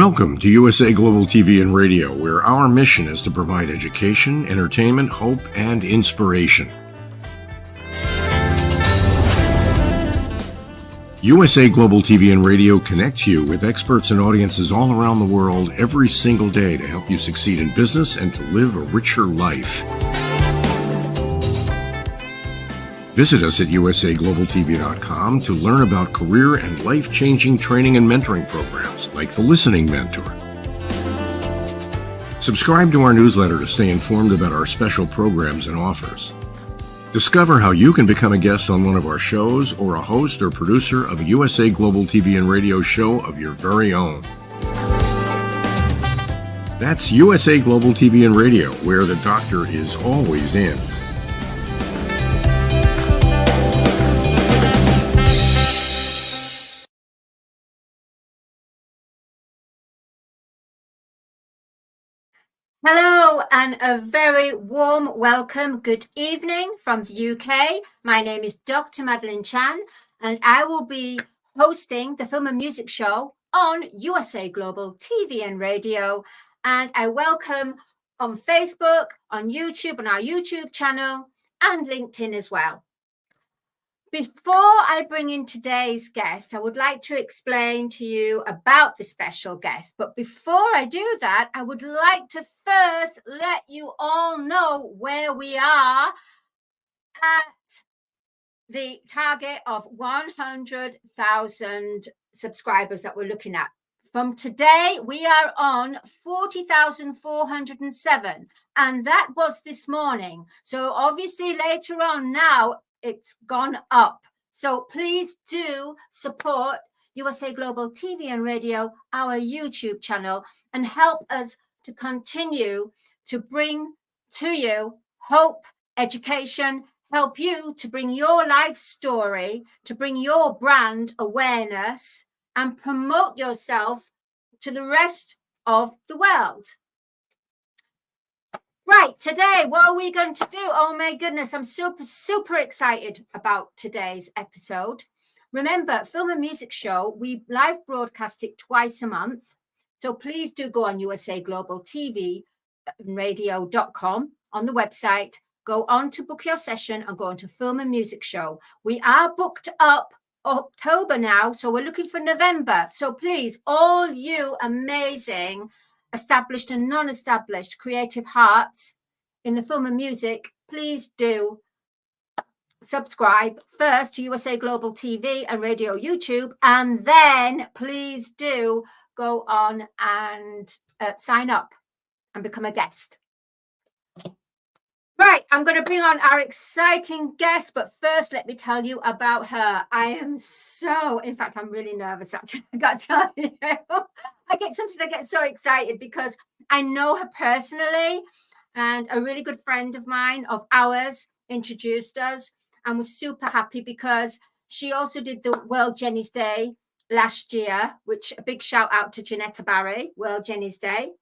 Welcome to USA Global TV and Radio, where our mission is to provide education, entertainment, hope, and inspiration. USA Global TV and Radio connects you with experts and audiences all around the world every single day to help you succeed in business and to live a richer life. Visit us at usaglobaltv.com to learn about career and life-changing training and mentoring programs like the Listening Mentor. Subscribe to our newsletter to stay informed about our special programs and offers. Discover how you can become a guest on one of our shows or a host or producer of a USA Global TV and Radio show of your very own. That's USA Global TV and Radio, where the doctor is always in. Hello and a very warm welcome. Good evening from the UK. My name is Dr. Madalenechan and I will be hosting the Film and Music Show on USA Global TV and Radio. And I welcome on Facebook, on YouTube, on our YouTube channel and LinkedIn as well. Before I bring in today's guest, I would like to explain to you about the special guest. But before I do that, I would like to first let you all know where we are at the target of 100,000 subscribers that we're looking at. From today, we are on 40,407, and that was this morning. So obviously later on now, it's gone up. So please do support USA Global TV and Radio, our YouTube channel, and help us to continue to bring to you hope, education, help you to bring your life story, to bring your brand awareness and promote yourself to the rest of the world. Right, today, what are we going to do? Oh my goodness, I'm super excited about today's episode. Remember, Film and Music Show, we live broadcast it twice a month. So please do go on USA Global TV Radio.com on the website. Go on to book your session and go on to Film and Music Show. We are booked up October now, so we're looking for November. So please, all you amazing established and non-established creative hearts in the film and music, please do subscribe first to USA Global TV and Radio YouTube, and then please do go on and sign up and become a guest. Right, I'm going to bring on our exciting guest, but first let me tell you about her. I am in fact, I'm really nervous actually, I got to tell you. Sometimes I get so excited because I know her personally, and a really good friend of mine, of ours, introduced us and was super happy because she also did the World Jenny's Day last year, which a big shout out to Janetta Barry, World Jenny's Day.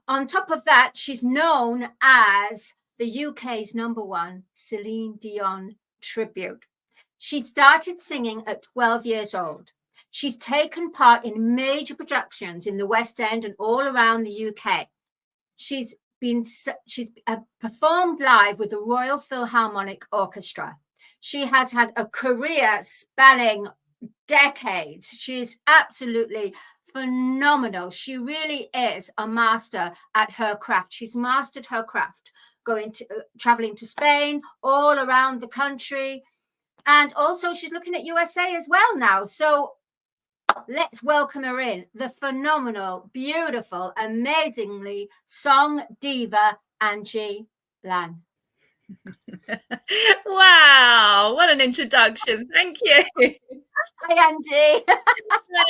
On top of that, she's known as the UK's #1 Celine Dion tribute. She started singing at 12 years old. She's taken part in major productions in the West End and all around the UK. She's performed live with the Royal Philharmonic Orchestra. She has had a career spanning decades. She's absolutely phenomenal. She really is a master at her craft. She's mastered her craft, traveling to Spain, all around the country. And also she's looking at USA as well now. So let's welcome her in, the phenomenal, beautiful, amazingly song diva, Angie Lan. Wow, what an introduction. Thank you. Hi, Angie.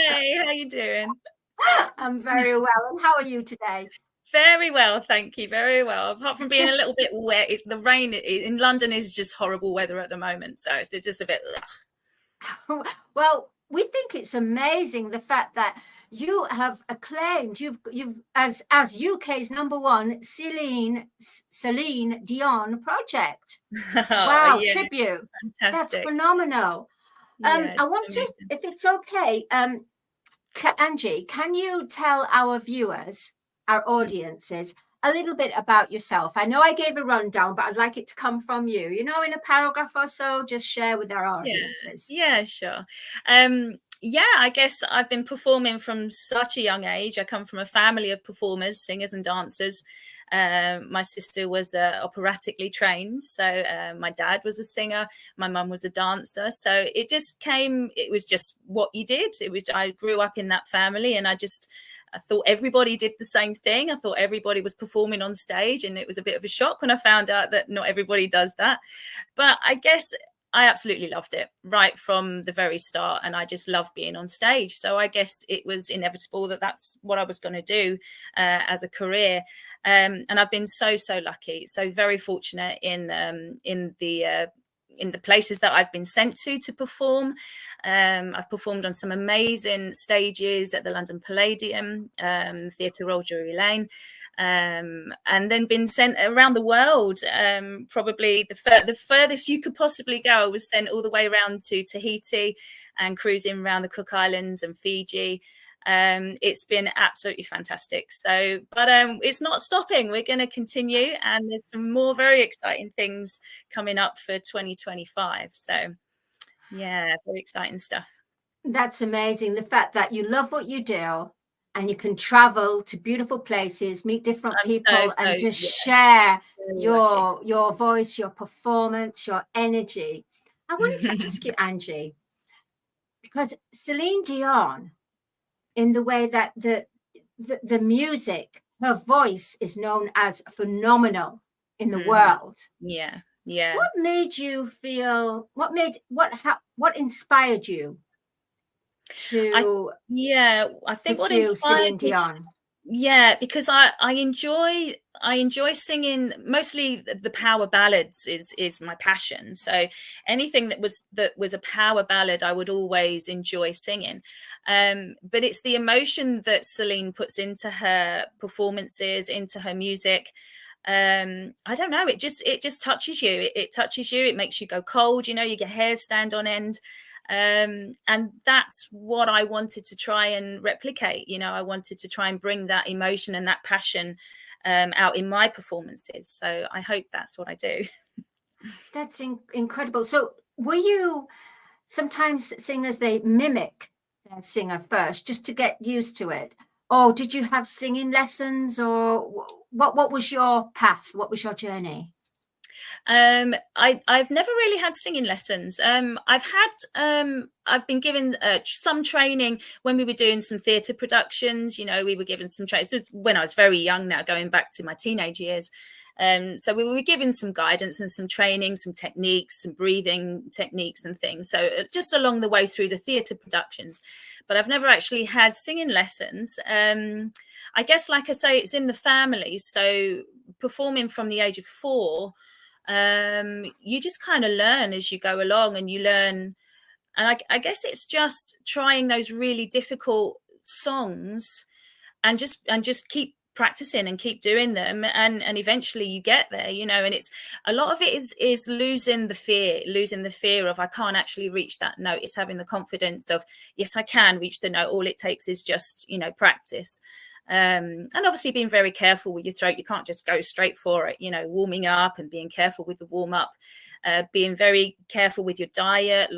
Hey, how you doing? I'm very well. And how are you today? Very well, thank you. Very well. Apart from being a little bit wet, the rain in London is just horrible weather at the moment. So it's just a bit. Ugh. Well, we think it's amazing the fact that you have acclaimed you've as UK's #1 Celine Dion project. Wow, yeah, tribute. fantastic. That's phenomenal. Yeah, I want to, if it's okay, Angie, can you tell our viewers, our audiences, a little bit about yourself? I know I gave a rundown, but I'd like it to come from you. You know, in a paragraph or so, just share with our audiences. Yeah, sure. Yeah, I guess I've been performing from such a young age. I come from a family of performers, singers and dancers. My sister was operatically trained, so my dad was a singer, my mum was a dancer. So it was just what you did. I grew up in that family, and I thought everybody did the same thing. I thought everybody was performing on stage, and it was a bit of a shock when I found out that not everybody does that. But I guess I absolutely loved it right from the very start, and I just loved being on stage. So I guess it was inevitable that that's what I was going to do as a career. And I've been so lucky, so very fortunate in the places that I've been sent to perform. I've performed on some amazing stages at the London Palladium, Theatre Royal Drury Lane, and then been sent around the world. Probably the furthest you could possibly go. I was sent all the way around to Tahiti and cruising around the Cook Islands and Fiji. It's been absolutely fantastic. So, but it's not stopping. We're going to continue, and there's some more very exciting things coming up for 2025. So, yeah, very exciting stuff. That's amazing. The fact that you love what you do, and you can travel to beautiful places, meet different people, and just share your voice, your performance, your energy. I wanted to ask you, Angie, because Celine Dion, in the way that the music, her voice is known as phenomenal in the world. Yeah. What made you feel? What inspired you to? I think what inspired Celine Dion. Yeah, because I enjoy singing. Mostly the power ballads is my passion. So anything that was a power ballad, I would always enjoy singing. But it's the emotion that Celine puts into her performances, into her music. I don't know, it just touches you. It touches you. It makes you go cold. You know, your hair stand on end. And that's what I wanted to try and replicate. You know, I wanted to try and bring that emotion and that passion out in my performances. So I hope that's what I do. That's incredible. So were you, sometimes singers, they mimic their singer first just to get used to it? Or did you have singing lessons, or what was your path? What was your journey? I've never really had singing lessons. I've been given some training when we were doing some theatre productions. You know, we were given some training. This was when I was very young now, going back to my teenage years. So we were given some guidance and some training, some techniques, some breathing techniques and things. So just along the way through the theatre productions, but I've never actually had singing lessons. I guess, like I say, it's in the family. So performing from the age of 4, you just kind of learn as you go along, and you learn. And I guess it's just trying those really difficult songs and just keep practicing and keep doing them, and eventually you get there, you know. And it's a lot of it is losing the fear of I can't actually reach that note. It's having the confidence of, yes, I can reach the note. All it takes is just, you know, practice. And obviously being very careful with your throat. You can't just go straight for it, you know, warming up and being careful with the warm up, being very careful with your diet,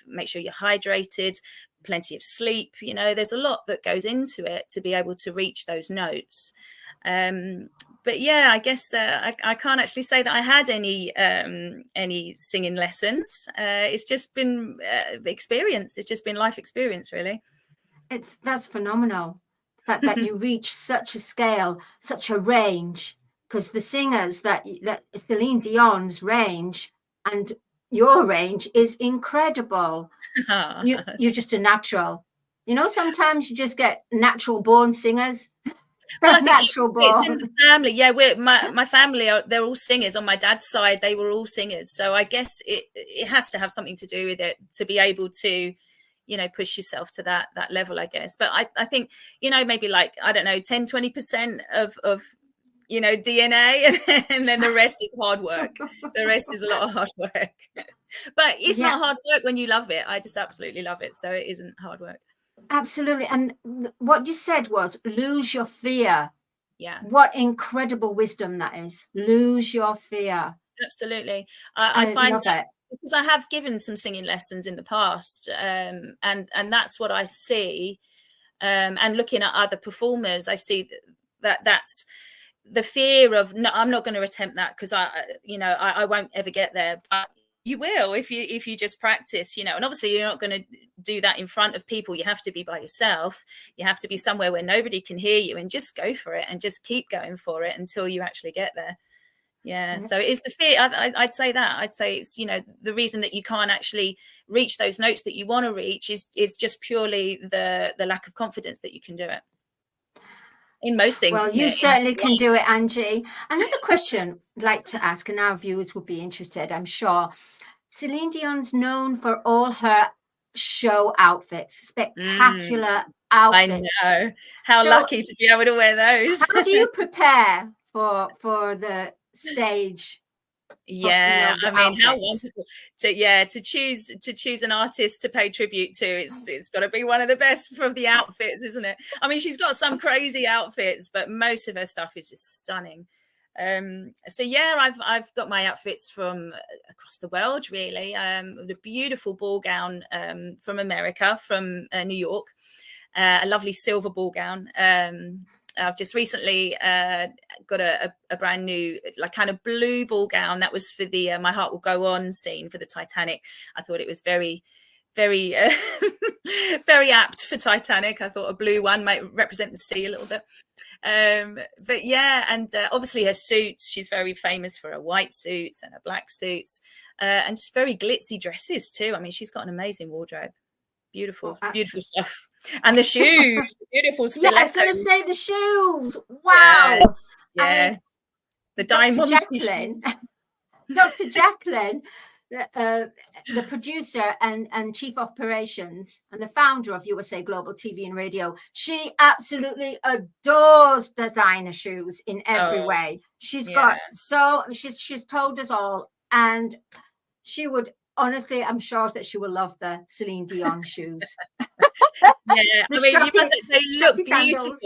make sure you're hydrated, plenty of sleep. You know, there's a lot that goes into it to be able to reach those notes. But yeah, I guess I can't actually say that I had any singing lessons. It's just been experience. It's just been life experience, really. That's phenomenal. The fact that you reach such a scale, such a range, because the singers that Celine Dion's range and your range is incredible. You're just a natural. You know, sometimes you just get natural born singers. Well, Natural born. It's in the family. Yeah, my family they're all singers. On my dad's side, they were all singers. So I guess it has to have something to do with it to be able to, you know, push yourself to that level, I guess. But I think, you know, maybe like, I don't know, 10-20% of you know, DNA, and then the rest is hard work. The rest is a lot of hard work. But it's not hard work when you love it. I just absolutely love it. So it isn't hard work. Absolutely. And what you said was lose your fear. Yeah, What incredible wisdom that is. Lose your fear. absolutely. I I find love that it. because I have given some singing lessons in the past, and that's what I see. And looking at other performers, I see that's the fear of, no, I'm not going to attempt that because I won't ever get there. But you will if you just practice, and obviously you're not going to do that in front of people. You have to be by yourself. You have to be somewhere where nobody can hear you, and just go for it and just keep going for it until you actually get there. Yeah. So it's the fear. I'd say that. I'd say it's, the reason that you can't actually reach those notes that you want to reach is just purely the lack of confidence that you can do it. In most things, Well, isn't you it? certainly can do it, Angie. Another question I'd like to ask, and our viewers would be interested, I'm sure. Celine Dion's known for all her show outfits, spectacular I outfits. know. How So lucky to be able to wear those. how do you prepare for the stage? Yeah, The I mean, how outfits. wonderful to choose an artist to pay tribute to. It's got to be one of the best for the outfits, isn't it? I mean, she's got some crazy outfits, but most of her stuff is just stunning. So yeah, I've got my outfits from across the world, really. The beautiful ball gown from America, from New York, a lovely silver ball gown. I've just recently got a brand new, like, kind of blue ball gown that was for the My Heart Will Go On scene for the Titanic. I thought it was very, very, very apt for Titanic. I thought a blue one might represent the sea a little bit. But yeah, and obviously her suits. She's very famous for her white suits and her black suits, and just very glitzy dresses too. I mean, she's got an amazing wardrobe. Beautiful, beautiful stuff. And the shoes, beautiful Yeah, I was stilettos. going to say the shoes. Yeah, Wow. yes. I mean, The diamond Jacqueline, Dr. Jacqueline, the producer and chief operations and the founder of USA Global TV and Radio, she absolutely adores designer shoes in every way. She's got she's told us all, and she would honestly, I'm sure that she will love the Celine Dion shoes. Yeah, I mean, they look beautiful, sandals.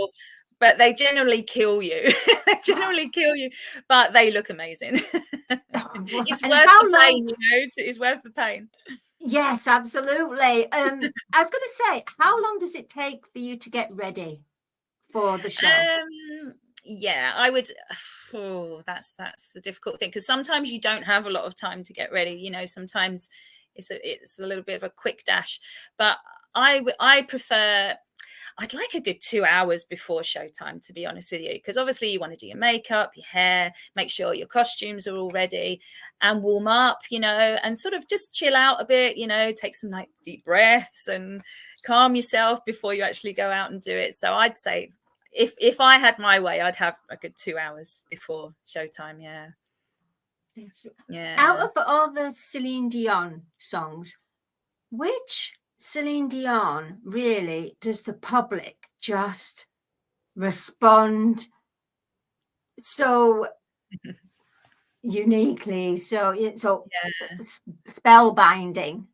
but they generally kill you. They generally kill you, but they look amazing. It's And worth how the long? pain, it's worth the pain. Yes, absolutely. I was going to say, how long does it take for you to get ready for the show? Yeah, I would. Oh, that's a difficult thing, because sometimes you don't have a lot of time to get ready. Sometimes it's a little bit of a quick dash. But I prefer. I'd like a good 2 hours before showtime, to be honest with you, because obviously you want to do your makeup, your hair, make sure your costumes are all ready, and warm up, and sort of just chill out a bit, take some deep breaths and calm yourself before you actually go out and do it. So I'd say if I had my way, I'd have a good 2 hours before showtime. Yeah. Out of all the Celine Dion songs, which Celine Dion really does the public just respond so uniquely, so spellbinding?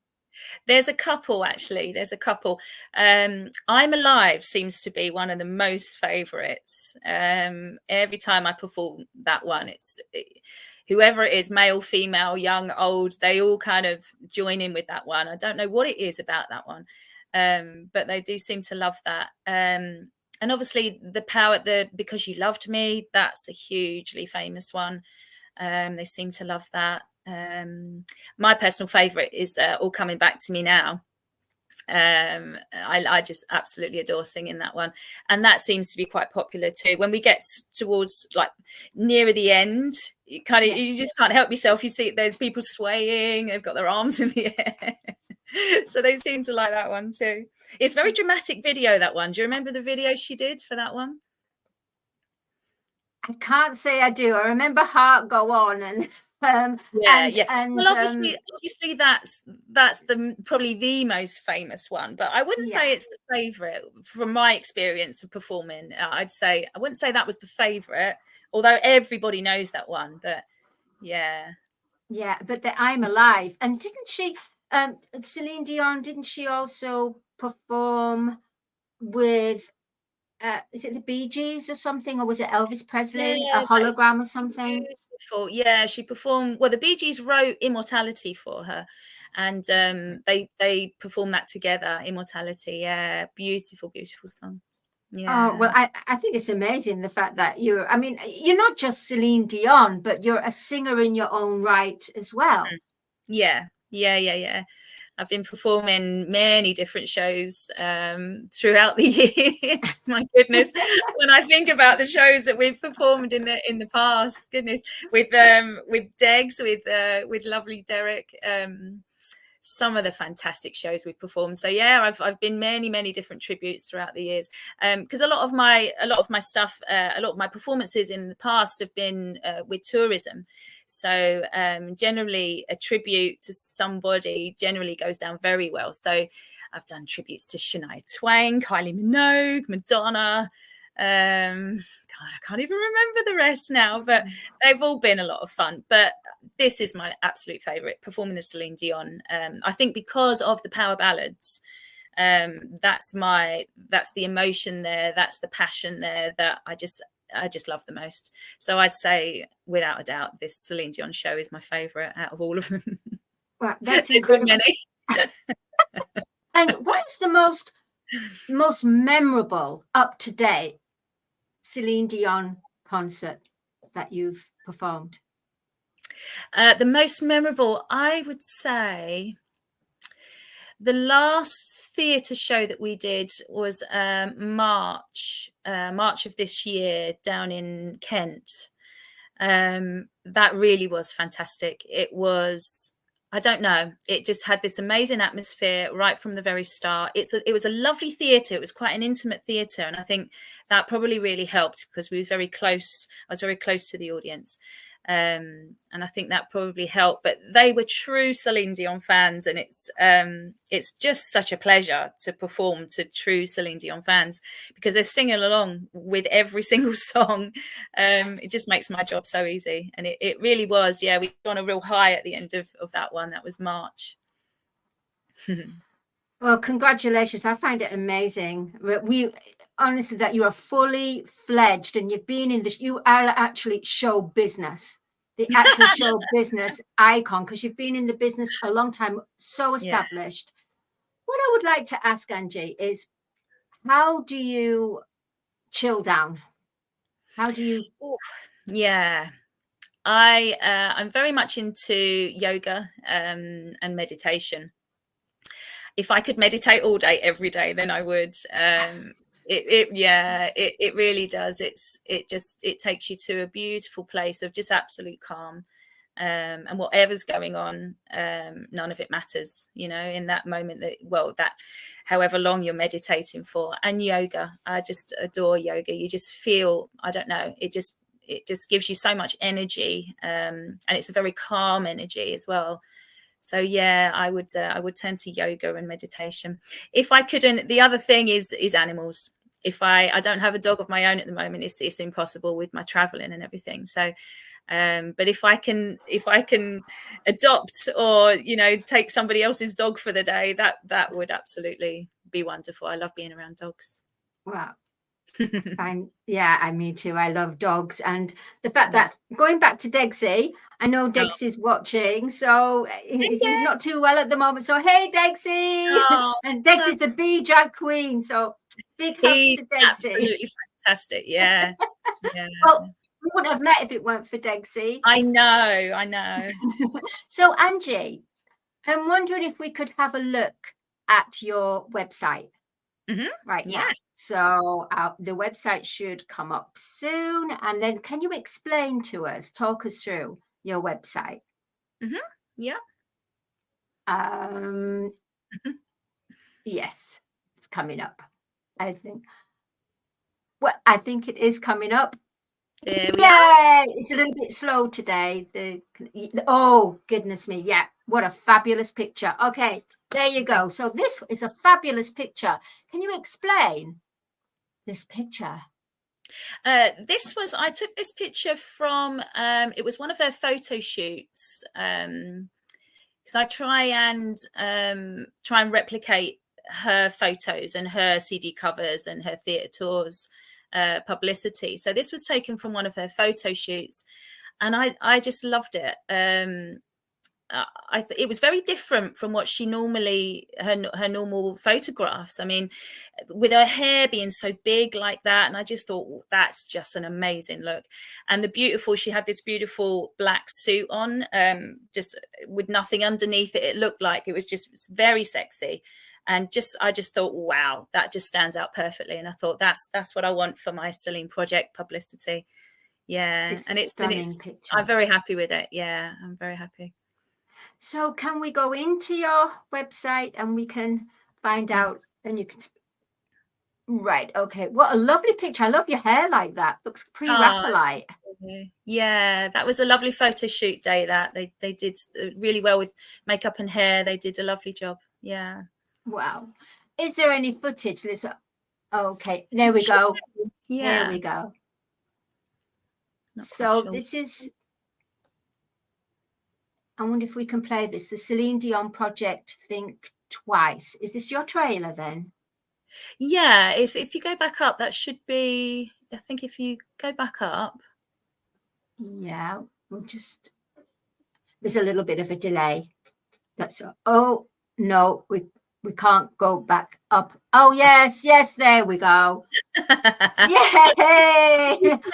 There's a couple, actually. There's a couple. I'm Alive seems to be one of the most favorites. Every time I perform that one, whoever it is, male, female, young, old, they all kind of join in with that one. I don't know what it is about that one, but they do seem to love that. And obviously the power, Because You Loved Me, that's a hugely famous one. They seem to love that. My personal favorite is All Coming Back to Me Now. I just absolutely adore singing that one, and that seems to be quite popular too. When we get towards, like, nearer the end, you just can't help yourself. You see there's people swaying, they've got their arms in the air. So they seem to like that one too. It's very dramatic video, that one. Do you remember the video she did for that one? I can't say I do. I remember Heart Go On, and And well, obviously that's probably the most famous one, but I wouldn't say it's the favorite from my experience of performing. I wouldn't say that was the favorite, although everybody knows that one. But but the I'm Alive, and didn't she, Celine Dion, didn't she also perform with is it the Bee Gees or something, or was it Elvis Presley, a Yeah, that is hologram or something? beautiful. Yeah, she performed. Well, the Bee Gees wrote "Immortality" for her, and they performed that together. "Immortality," yeah, beautiful, beautiful song. Oh, well, Yeah. I think it's amazing the fact that I mean, you're not just Celine Dion, but you're a singer in your own right as well. Yeah, yeah, yeah, yeah. I've been performing many different shows throughout the years. My goodness, when I think about the shows that we've performed in the past, goodness, with Degs, with lovely Derek, some of the fantastic shows we've performed. So yeah, I've been many different tributes throughout the years, because a lot of my stuff, a lot of my performances in the past have been with tourism. So generally a tribute to somebody generally goes down very well. So I've done tributes to Shania Twain, Kylie Minogue, Madonna. God, I can't even remember the rest now, but they've all been a lot of fun. But this is my absolute favorite, performing the Celine Dion. I think because of the power ballads, that's the emotion there, that's the passion there that I just love the most. So I'd say without a doubt this Celine Dion show is my favorite out of all of them. Well, that's There's been incredible. many. And what is the most memorable, up to date Celine Dion concert that you've performed? The most memorable, I would say, the last theatre show that we did was March of this year down in Kent. That really was fantastic. It was, I don't know, it just had this amazing atmosphere right from the very start. It was a lovely theatre. It was quite an intimate theatre, and I think that probably really helped because we was very close. I was very close to the audience. And I think that probably helped. But they were true Celine Dion fans, and it's just such a pleasure to perform to true Celine Dion fans because they're singing along with every single song. It just makes my job so easy, and it really was. Yeah, we got on a real high at the end of that one. That was March. Well, congratulations. I find it amazing. We honestly that you are fully fledged and you've been in this, you are actually show business, the actual show business icon, because you've been in the business a long time, so Yeah. established. What I would like to ask Angie is, how do you chill down? How do you? Yeah. I'm very much into yoga and meditation. If I could meditate all day, every day, then I would. It really does. It takes you to a beautiful place of just absolute calm. And whatever's going on, none of it matters, in that moment that however long you're meditating for. And yoga, I just adore yoga. You just feel, I don't know, it just gives you so much energy. And it's a very calm energy as well. So yeah, I would turn to yoga and meditation if I couldn't. The other thing is animals. If I don't have a dog of my own at the moment, it's impossible with my traveling and everything. So but if I can adopt or take somebody else's dog for the day, that would absolutely be wonderful. I love being around dogs. Wow. Fine. Yeah, me too. I love dogs, and the fact that going back to Degsy, I know Degsy's watching, so he's not too well at the moment. So hey, Degsy, and Degsy's the bee drag queen. So big hugs to Degsy. Absolutely fantastic. Yeah. Yeah. Well, we wouldn't have met if it weren't for Degsy. I know. So Angie, I'm wondering if we could have a look at your website right now. So the website should come up soon. And then can you explain to us, talk us through your website? Yeah. Yes, it's coming up, I think. Well, I think it is coming up. There we are. It's a little bit slow today. Oh, goodness me. Yeah, what a fabulous picture. Okay, there you go. So this is a fabulous picture. Can you explain this picture? I took this picture from, it was one of her photo shoots, because I try and replicate her photos and her CD covers and her theatre tours publicity. So this was taken from one of her photo shoots, and I just loved it. It was very different from what she normally, her normal photographs. I mean, with her hair being so big like that, and I just thought, well, that's just an amazing look. And she had this beautiful black suit on, just with nothing underneath it. It looked like it was just very sexy, and I just thought, wow, that just stands out perfectly. And I thought that's what I want for my Celine project publicity. Yeah, It's and a stunning picture. I'm very happy with it. Yeah, I'm very happy. So can we go into your website and we can find out, and you can, right, okay, what a lovely picture. I love your hair like that. Looks pre-Raphaelite. Yeah, that was a lovely photo shoot day. That they did really well with makeup and hair. They did a lovely job. Yeah. Wow. Is there any footage, Liz? Okay, there we go. Yeah. There we go. Not So sure. this is, I wonder if we can play this, the Celine Dion project, Think Twice. Is this your trailer then? Yeah, if you go back up, that should be, I think if you go back up. Yeah, we'll just, there's a little bit of a delay. That's, oh, no, we can't go back up. Oh, yes, there we go. Yay!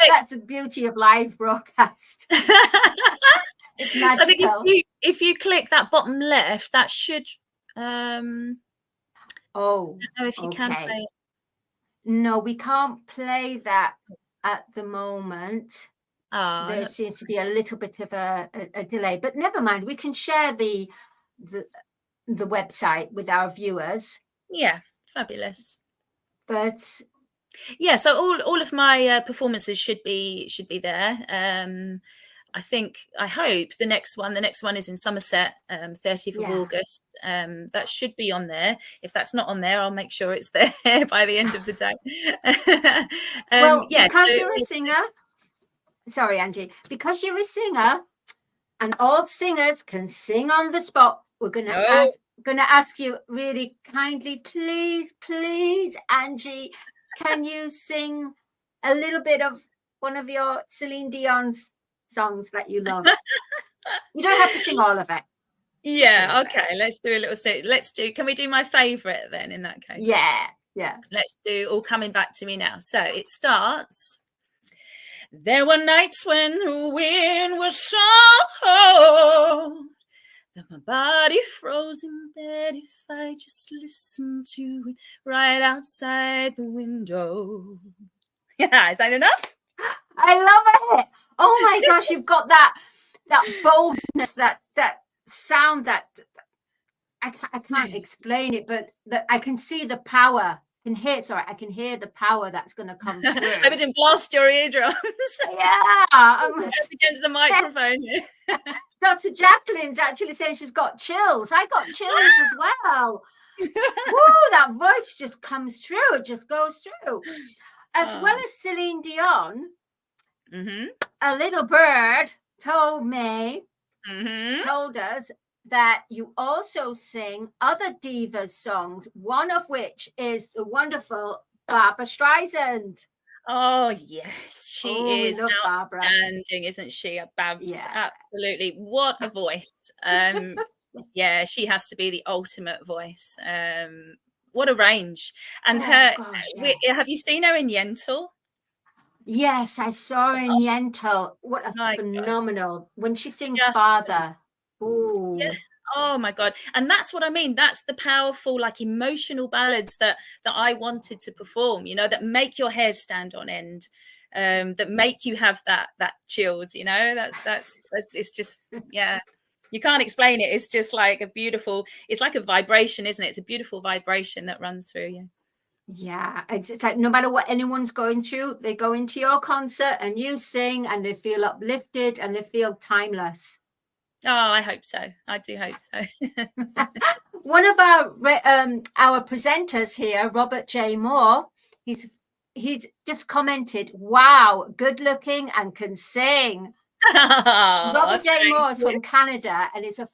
That's the beauty of live broadcast. It's magical. So I think if you click that bottom left, that should oh, I don't know if you can play it. No, we can't play that at the moment. There seems to be a little bit of a delay, but never mind. We can share the website with our viewers. Yeah, fabulous. But yeah, so all of my performances should be there. I hope the next one is in Somerset, 30th of August. That should be on there. If that's not on there, I'll make sure it's there by the end of the day. Well, yeah, because you're a singer. Sorry, Angie. Because you're a singer, and all singers can sing on the spot. We're gonna ask you really kindly, please, Angie, can you sing a little bit of one of your Celine Dion's songs that you love? You don't have to sing all of it. Yeah, okay, let's do a little can we do my favorite then in that case? Yeah. Let's do All Coming Back to Me Now. So it starts. There were nights when the wind was so cold that my body froze in bed if I just listened to it right outside the window. Yeah, is that enough? I love it. Oh my gosh, you've got that boldness, that sound that I can't explain it, but that I can see the power. I can hear the power that's going to come through. I didn't blast your eardrums. Yeah, against the microphone. Dr. Jacqueline's actually saying she's got chills. I got chills as well. Woo, that voice just comes through. It just goes through. As well as Celine Dion, a little bird told us that you also sing other divas songs, one of which is the wonderful Barbra Streisand. Oh yes, she is outstanding, Barbara. Isn't she? Babs, absolutely. What a voice. Yeah, she has to be the ultimate voice. What a range. And have you seen her in Yentl? Yes, I saw her in Yentl. What a phenomenal, when she sings Father. Ooh. Yeah. Oh my God. And that's what I mean. That's the powerful, like, emotional ballads that I wanted to perform, that make your hair stand on end, that make you have that chills, that's it's just, yeah. You can't explain it. It's just like it's like a vibration, isn't it? It's a beautiful vibration that runs through you. Yeah, it's like no matter what anyone's going through, they go into your concert and you sing and they feel uplifted and they feel timeless. Oh, I hope so. I do hope so. One of our presenters here, Robert J. Moore, he's just commented, "Wow, good looking and can sing." Robert J. Moore is from Canada and is a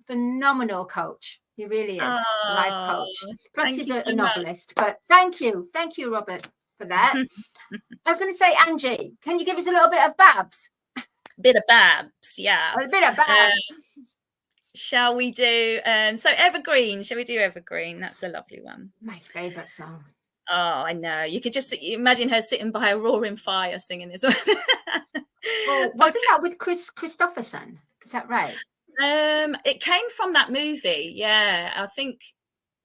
phenomenal coach. He really is a life Oh, coach. Plus, thank he's you a so much. novelist. But thank you, Robert, for that. I was going to say, Angie, can you give us a little bit of Babs? Bit of Babs, yeah. A bit of Babs. Shall we do so Evergreen? Shall we do Evergreen? That's a lovely one. My favourite song. Oh, I know. You could just imagine her sitting by a roaring fire singing this one. Well, wasn't that with Chris Christopherson? Is that right? It came from that movie. Yeah, I think.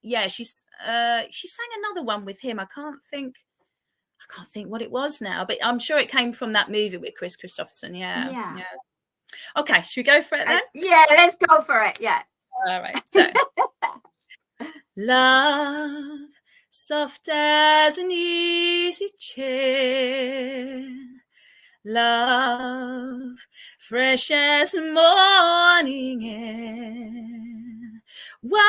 Yeah, she sang another one with him. I can't think what it was now, but I'm sure it came from that movie with Chris Christopherson. Yeah. Okay, should we go for it then? Yeah, let's go for it. Yeah. All right. So, love, soft as an easy chair. Love, fresh as morning air. One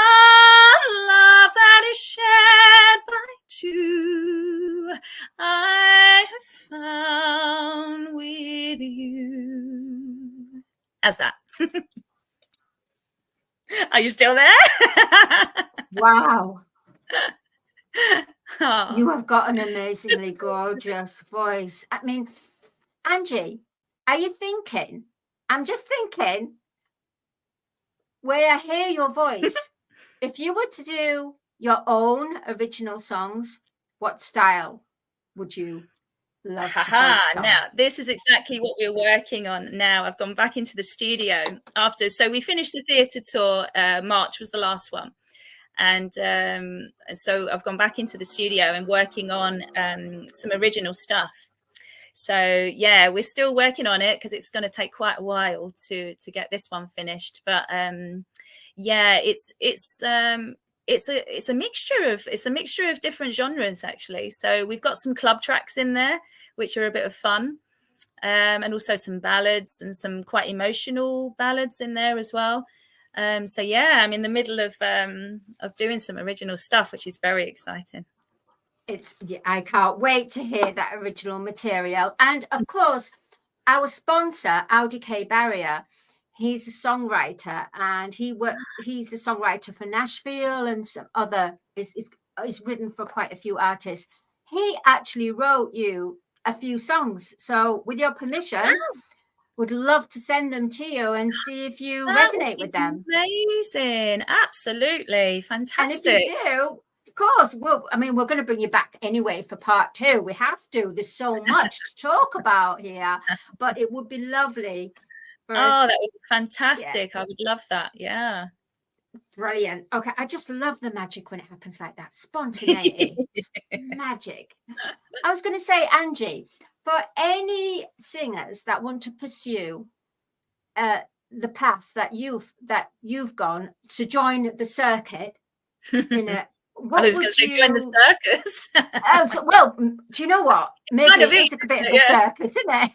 love that is shared by two, I have found with you. How's that? Are you still there? Wow. Oh. You have got an amazingly gorgeous voice. I mean, Angie, are you thinking? I'm just thinking, where I hear your voice, if you were to do your own original songs, what style would you love to focus on? Now, this is exactly what we're working on now. I've gone back into the studio after. So we finished the theatre tour. March was the last one. And so I've gone back into the studio and working on some original stuff. So yeah, we're still working on it because it's going to take quite a while to get this one finished. But yeah, it's a mixture of different genres actually. So we've got some club tracks in there, which are a bit of fun, and also some ballads and some quite emotional ballads in there as well. So yeah, I'm in the middle of doing some original stuff, which is very exciting. I can't wait to hear that original material. And of course, our sponsor, Audi K Barrier, he's a songwriter, and he's a songwriter for Nashville and some other, is written for quite a few artists. He actually wrote you a few songs. So with your permission, would love to send them to you and see if you resonate with them. Amazing. Absolutely. Fantastic. And if you do, of course, we're going to bring you back anyway for part 2. We have to. There's so much to talk about here, but it would be lovely for us. That would be fantastic. Yeah. I would love that. Yeah. Brilliant. Okay. I just love the magic when it happens like that. Spontaneity. Magic. I was going to say, Angie, for any singers that want to pursue the path that you've gone to join the circuit in a I was going to say join the circus. Well, do you know what? Maybe it's a bit of a circus, isn't it?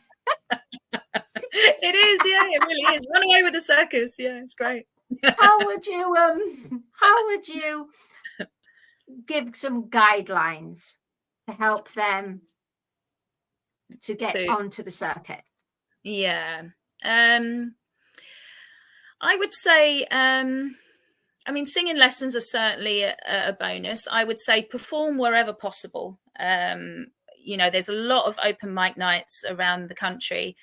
It is, yeah, it really is. Run away with the circus. Yeah, it's great. How would you give some guidelines to help them to get onto the circuit? Yeah. I would say singing lessons are certainly a bonus. I would say perform wherever possible. There's a lot of open mic nights around the country.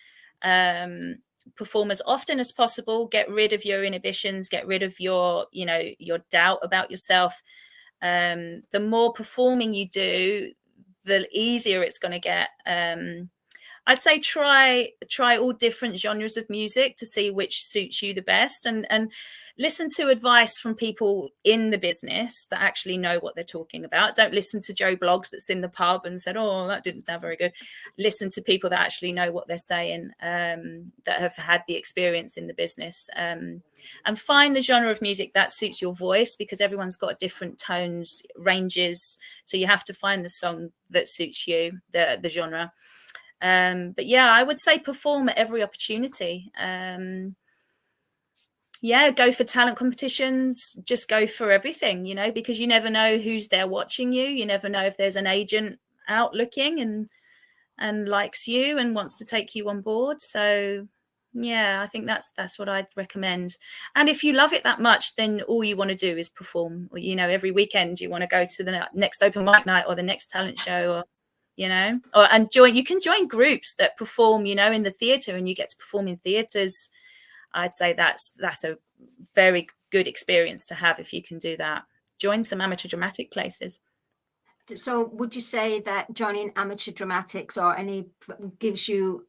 Perform as often as possible. Get rid of your inhibitions. Get rid of your doubt about yourself. The more performing you do, the easier it's going to get. I'd say try all different genres of music to see which suits you the best, and listen to advice from people in the business that actually know what they're talking about. Don't listen to Joe Bloggs that's in the pub and said, oh, that didn't sound very good. Listen to people that actually know what they're saying, that have had the experience in the business, and find the genre of music that suits your voice, because everyone's got different tones, ranges. So you have to find the song that suits you, the genre. But yeah, I would say perform at every opportunity. Go for talent competitions, just go for everything, because you never know who's there watching you. You never know if there's an agent out looking and likes you and wants to take you on board. So Yeah, I think that's what I'd recommend. And if you love it that much, then all you want to do is perform. Or, every weekend you want to go to the next open mic night or the next talent show, and join. You can join groups that perform, in the theatre, and you get to perform in theatres. I'd say that's a very good experience to have if you can do that. Join some amateur dramatic places. So would you say that joining amateur dramatics or any gives you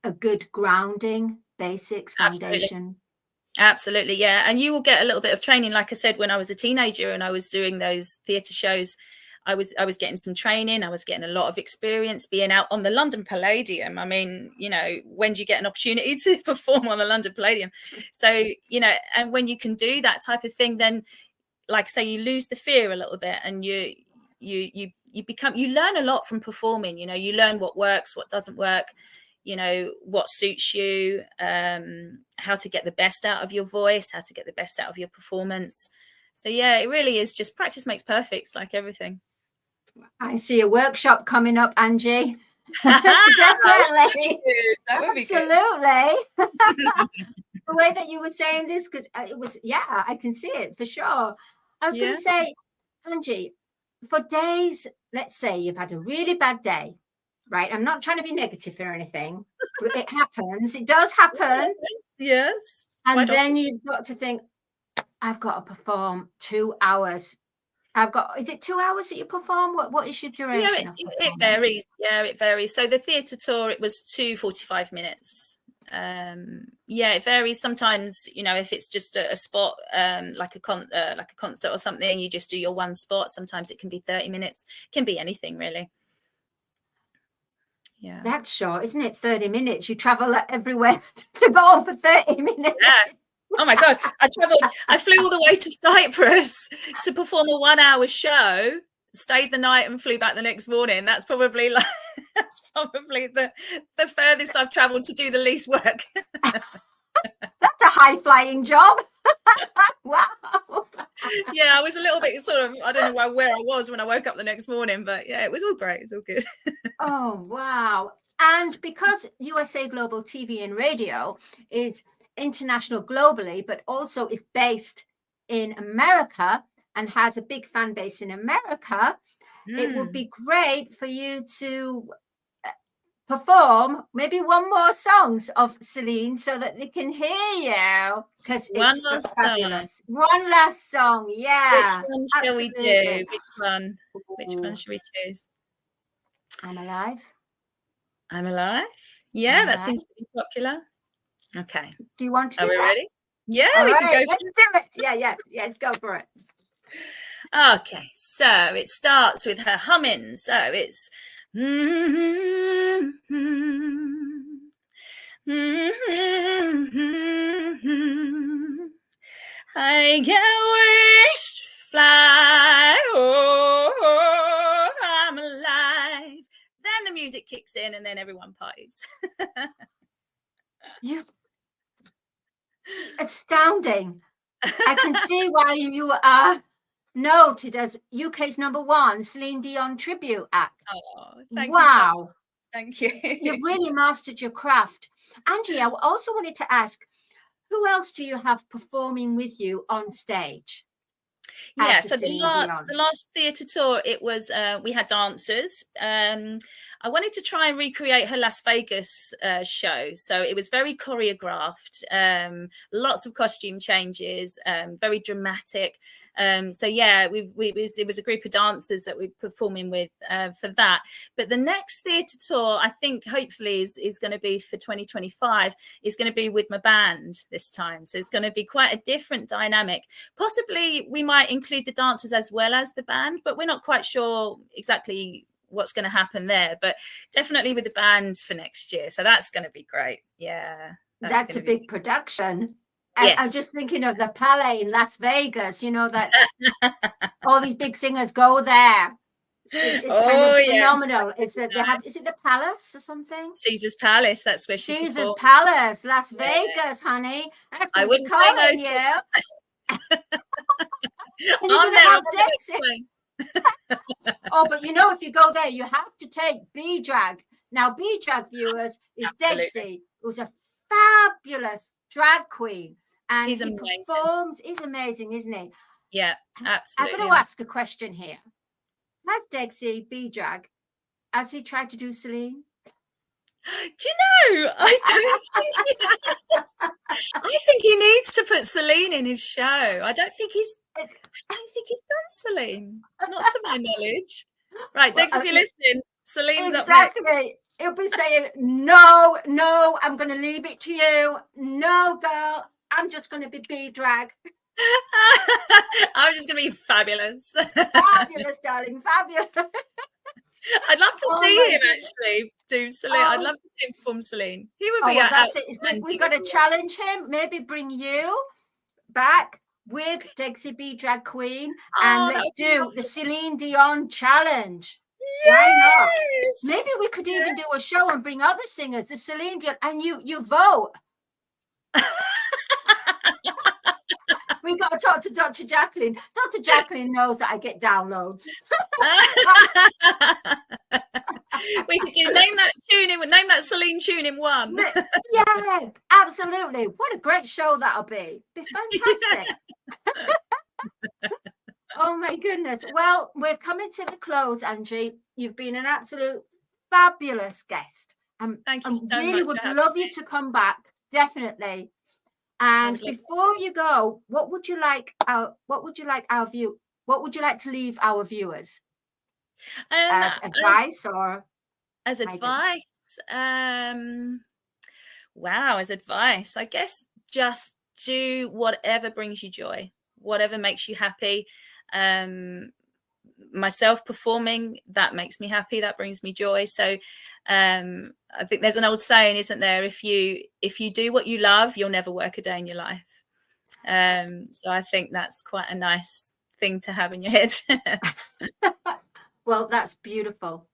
a good grounding, basics, foundation? Absolutely, yeah. And you will get a little bit of training. Like I said, when I was a teenager and I was doing those theatre shows, I was getting some training. I was getting a lot of experience being out on the London Palladium. I mean, when do you get an opportunity to perform on the London Palladium? So, and when you can do that type of thing, then, like I say, you lose the fear a little bit, and you learn a lot from performing. You learn what works, what doesn't work, what suits you, how to get the best out of your voice, how to get the best out of your performance. So yeah, it really is just practice makes perfect. It's like everything. I see a workshop coming up, Angie. Definitely. Absolutely. The way that you were saying this, because it was, I can see it for sure. I was going to say, Angie, for days, let's say you've had a really bad day, right? I'm not trying to be negative or anything. It happens. It does happen. Yes. And then you've got to think, I've got to perform 2 hours. Is it 2 hours that you perform? What is your duration of performance? It varies. Yeah, it varies. So the theatre tour, it was 2 45 minutes. It varies. Sometimes, if it's just a spot, like a concert or something, you just do your one spot. Sometimes it can be 30 minutes. It can be anything, really. Yeah. That's short, isn't it? 30 minutes. You travel everywhere to go on for 30 minutes. Yeah. Oh my God. I flew all the way to Cyprus to perform a 1 hour show, stayed the night and flew back the next morning. That's probably the furthest I've traveled to do the least work. That's a high flying job. Wow. Yeah, I was a little bit I don't know where I was when I woke up the next morning, but yeah, it was all great. It's all good. Oh, wow. And because USA Global TV and Radio is international globally, but also is based in America and has a big fan base in America, it would be great for you to perform maybe one more songs of Celine so that they can hear you, because it's fabulous. One last song. Yeah. Which one shall we do? Which one should we choose? I'm Alive. I'm Alive. Yeah, that seems to be popular. Okay. Do you want to do Are we that? ready? Yeah, all we right, can go let's do it. Yeah, let's go for it. Okay, so it starts with her humming. So it's I get wings to fly. Oh, I'm alive. Then the music kicks in and then everyone parties. Astounding. I can see why you are noted as UK's #1 Celine Dion tribute act. Oh, thank wow. you so much. Thank you. You've really mastered your craft. Angie, I also wanted to ask, who else do you have performing with you on stage? Yeah, so the last theatre tour, it was we had dancers. I wanted to try and recreate her Las Vegas show, so it was very choreographed, lots of costume changes, very dramatic. So yeah, it was a group of dancers that we were performing with for that. But the next theatre tour, I think, hopefully is going to be for 2025. Is going to be with my band this time, so it's going to be quite a different dynamic. Possibly we might include the dancers as well as the band, but we're not quite sure exactly what's going to happen there. But definitely with the band for next year, so that's going to be great. Yeah, that's a big production. Yes. I'm just thinking of the Palais in Las Vegas, that all these big singers go there. It's kind of phenomenal. Yes. Is it the Palace or something? Caesar's Palace, that's where she Caesar's Palace, Las Vegas, honey. That's I wouldn't say you. Oh, but if you go there, you have to take B-Drag. Now, B-Drag, viewers, is Dead Sea. It was a fabulous drag queen. And He's he amazing. performs. He's amazing, isn't he? Yeah, I'm absolutely. going to ask a question here. Has Degsy B-Drag, has he tried to do Celine? Do you know, I don't think he has. I think he needs to put Celine in his show. I don't think he's done Celine, not to my knowledge. Right, Well, Dex, if you're listening, Celine's up next. exactly. He'll be saying, no, I'm going to leave it to you. No, girl, I'm just going to be B-Drag. I'm just going to be fabulous. Fabulous, darling, fabulous. I'd love to see him goodness. actually do Celine. I'd love to see him perform Celine. He would be. Well, that's it. We've got to challenge him. Maybe bring you back with Degsy B Drag Queen, and let's do the Celine Dion challenge. Yes. Why not? Maybe we could even do a show and bring other singers, the Celine Dion, and you vote. We got to talk to Dr. Jacqueline. Dr. Jacqueline knows that I get downloads. We could do name that Celine tune in one. Yeah, absolutely. What a great show that'll be. Be fantastic. Oh my goodness. Well, we're coming to the close, Angie. You've been an absolute fabulous guest. Thank you so much. Really would love you to come back, definitely. And before you go, what would you like to leave our viewers? As advice or as advice? Wow, as advice. I guess just do whatever brings you joy, whatever makes you happy. Myself performing, that makes me happy, that brings me joy. So I think there's an old saying, isn't there, if you do what you love, you'll never work a day in your life. So I think that's quite a nice thing to have in your head. Well, that's beautiful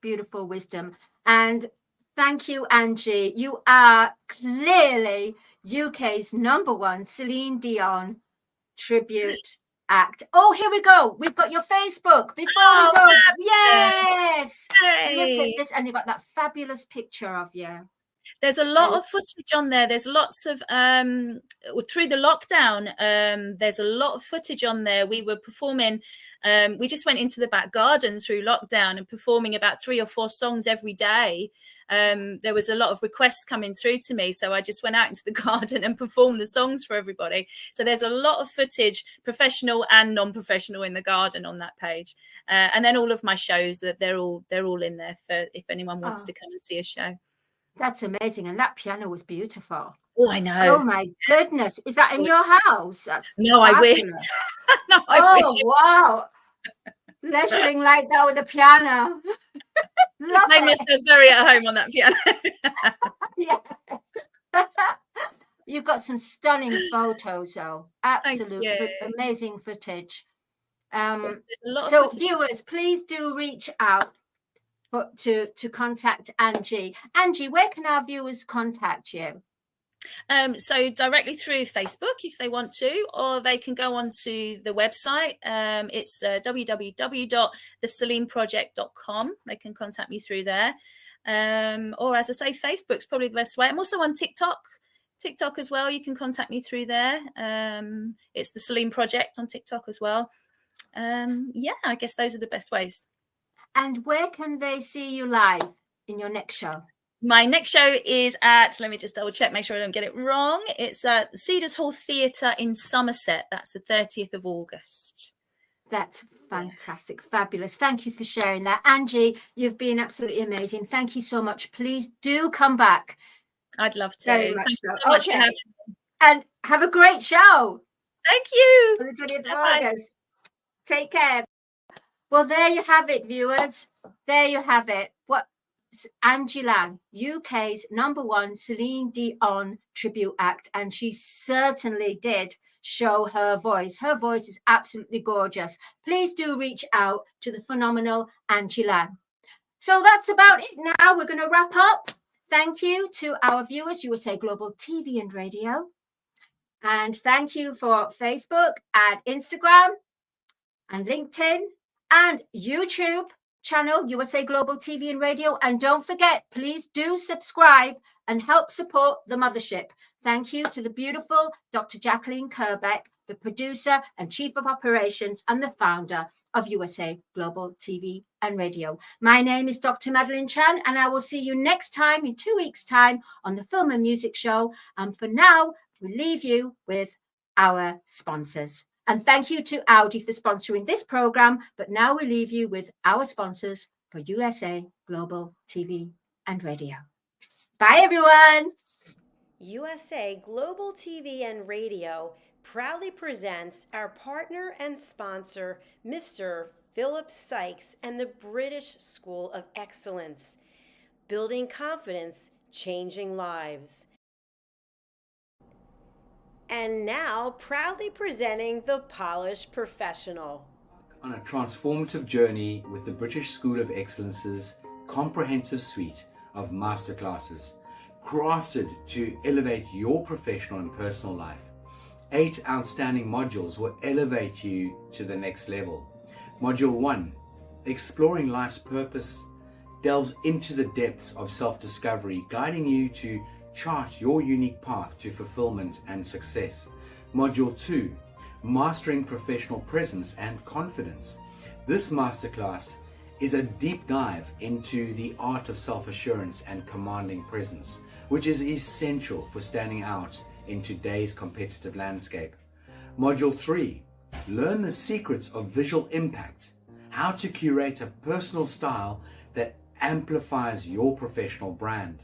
wisdom. And thank you, Angie. You are clearly UK's #1 Celine Dion tribute act. Oh, here we go. We've got your Facebook before we go. Yes. Hey. Look at this. And you've got that fabulous picture of you. There's a lot of footage on there. There's lots of through the lockdown, there's a lot of footage on there. We were performing, we just went into the back garden through lockdown and performing about 3 or 4 songs every day. There was a lot of requests coming through to me, so I just went out into the garden and performed the songs for everybody. So there's a lot of footage, professional and non-professional, in the garden on that page. And then all of my shows, that they're all in there for if anyone wants to come and see a show. That's amazing. And that piano was beautiful. Oh, I know. Oh my goodness. Is that in your house? No, I wish. No, I wish. Wow. Leisuring like that with a piano. Made myself very at home on that piano. Yeah. You've got some stunning photos, though. Absolutely amazing footage. So viewers, please do reach out to contact Angie. Angie, where can our viewers contact you? So directly through Facebook if they want to, or they can go onto the website. It's www.thecelineproject.com. They can contact me through there. Or as I say, Facebook's probably the best way. I'm also on TikTok as well. You can contact me through there. It's the Celine Project on TikTok as well. I guess those are the best ways. And where can they see you live in your next show? My next show is at, let me just double check, make sure I don't get it wrong. It's at Cedars Hall Theatre in Somerset. That's the 30th of August. That's fantastic. Fabulous. Thank you for sharing that. Angie, you've been absolutely amazing. Thank you so much. Please do come back. I'd love to. Very much so. Okay. And have a great show. Thank you. On the 20th of August. Take care. Well, there you have it, viewers. There you have it. Angie Lang, UK's #1 Celine Dion tribute act, and she certainly did show her voice. Her voice is absolutely gorgeous. Please do reach out to the phenomenal Angie Lang. So that's about it now. We're going to wrap up. Thank you to our viewers, USA Global TV and Radio. And thank you for Facebook and Instagram and LinkedIn and YouTube channel, USA Global TV and Radio. And don't forget, please do subscribe and help support the mothership. Thank you to the beautiful Dr. Jacqueline Kerbeck, the producer and chief of operations and the founder of USA Global TV and Radio. My name is Dr. Madelenechan, and I will see you next time in 2 weeks' time on the Film and Music Show. And for now, we leave you with our sponsors. And thank you to Audi for sponsoring this program. But now we leave you with our sponsors for USA Global TV and Radio. Bye, everyone. USA Global TV and Radio proudly presents our partner and sponsor, Mr. Philip Sykes and the British School of Excellence. Building confidence, changing lives. And now, proudly presenting the Polished Professional. On a transformative journey with the British School of Excellence's comprehensive suite of masterclasses, crafted to elevate your professional and personal life. 8 outstanding modules will elevate you to the next level. Module 1, Exploring Life's Purpose, delves into the depths of self-discovery, guiding you to chart your unique path to fulfillment and success. Module 2, Mastering Professional Presence and Confidence. This masterclass is a deep dive into the art of self-assurance and commanding presence, which is essential for standing out in today's competitive landscape. Module 3, Learn the secrets of visual impact, how to curate a personal style that amplifies your professional brand.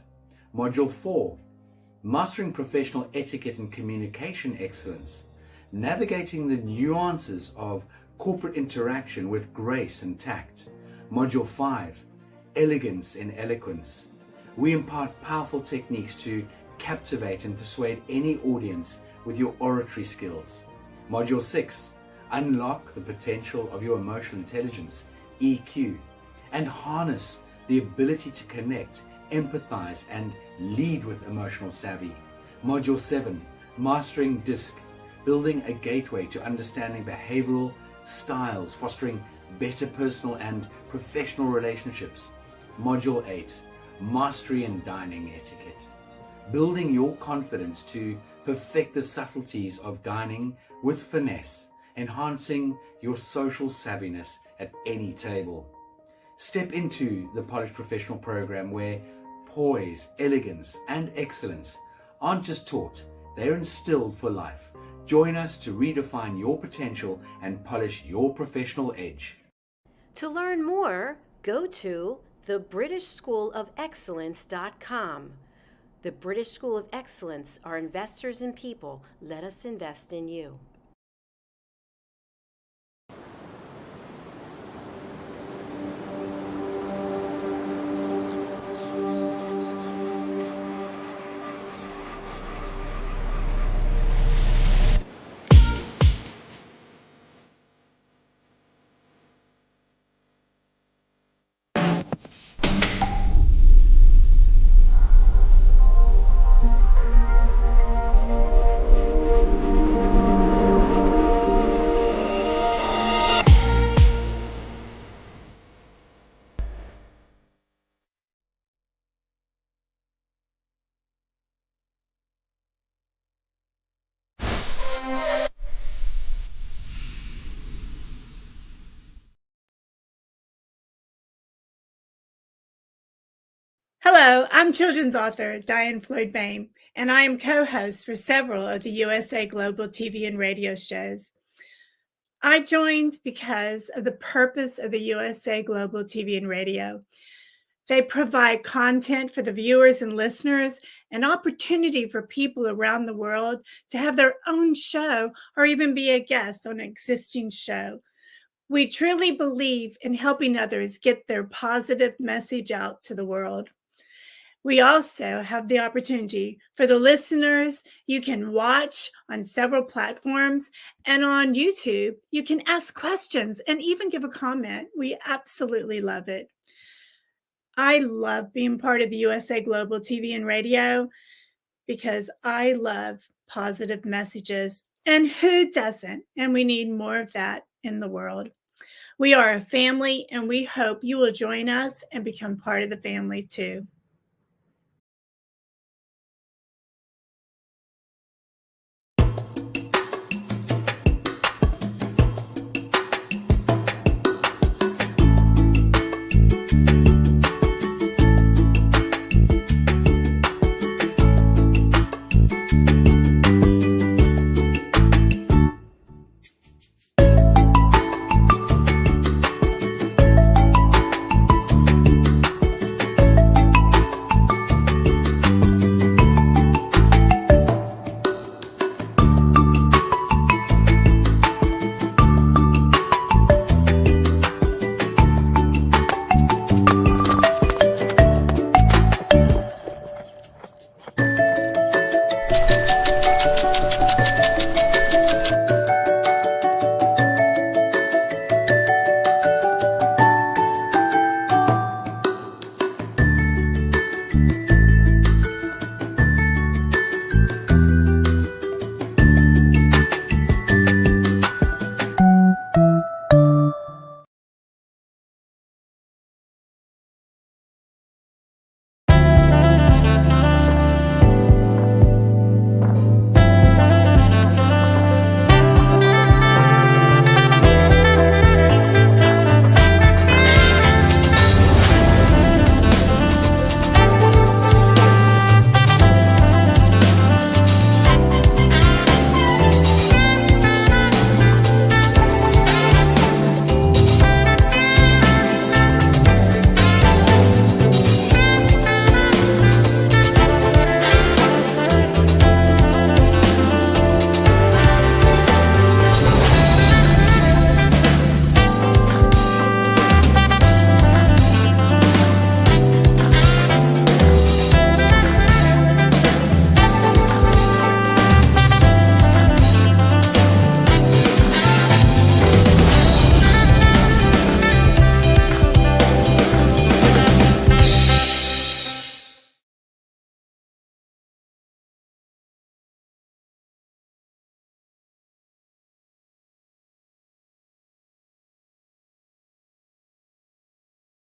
Module 4, Mastering Professional Etiquette and Communication Excellence, navigating the nuances of corporate interaction with grace and tact. Module 5, Elegance in Eloquence. We impart powerful techniques to captivate and persuade any audience with your oratory skills. Module 6, Unlock the potential of your emotional intelligence, EQ, and harness the ability to connect, empathize, and lead with emotional savvy. Module 7, Mastering DISC, building a gateway to understanding behavioral styles, fostering better personal and professional relationships. Module 8, Mastery in Dining Etiquette, building your confidence to perfect the subtleties of dining with finesse, enhancing your social savviness at any table. Step into the Polished Professional program where poise, elegance, and excellence aren't just taught, they're instilled for life. Join us to redefine your potential and polish your professional edge. To learn more, go to thebritishschoolofexcellence.com. The British School of Excellence are investors in people. Let us invest in you. Hello, I'm children's author Diane Floyd Bain, and I am co-host for several of the USA Global TV and radio shows. I joined because of the purpose of the USA Global TV and radio. They provide content for the viewers and listeners, an opportunity for people around the world to have their own show or even be a guest on an existing show. We truly believe in helping others get their positive message out to the world. We also have the opportunity for the listeners. You can watch on several platforms, and on YouTube, you can ask questions and even give a comment. We absolutely love it. I love being part of the USA Global TV and radio because I love positive messages. And who doesn't? And we need more of that in the world. We are a family, and we hope you will join us and become part of the family too.